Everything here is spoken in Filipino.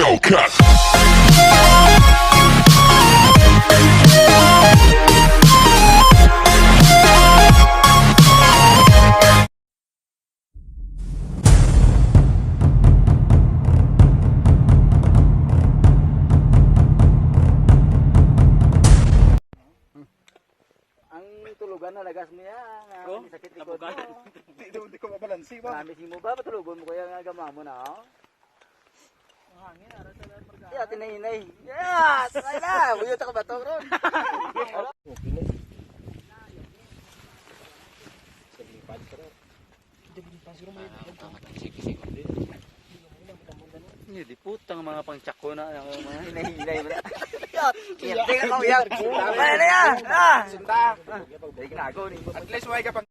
Hellcat. Ang tulugan na lagas mo yan. Oh, Sakit likod mo. Hindi ko mabalansi ba? Namisin mo ba? Patulugon mo kaya nga gama mo na. Oh? Hangin, ara sa lang marga. Yeah, tinahinay. Yes! Ay na! Buyot ako ba ito, Ron? Hindi, di putang mga pangtsako na. Mga hinahinay mo na. Tingnan ka mo yan. Tama na yan! Sunta! Dahil ginago. At least why ka pang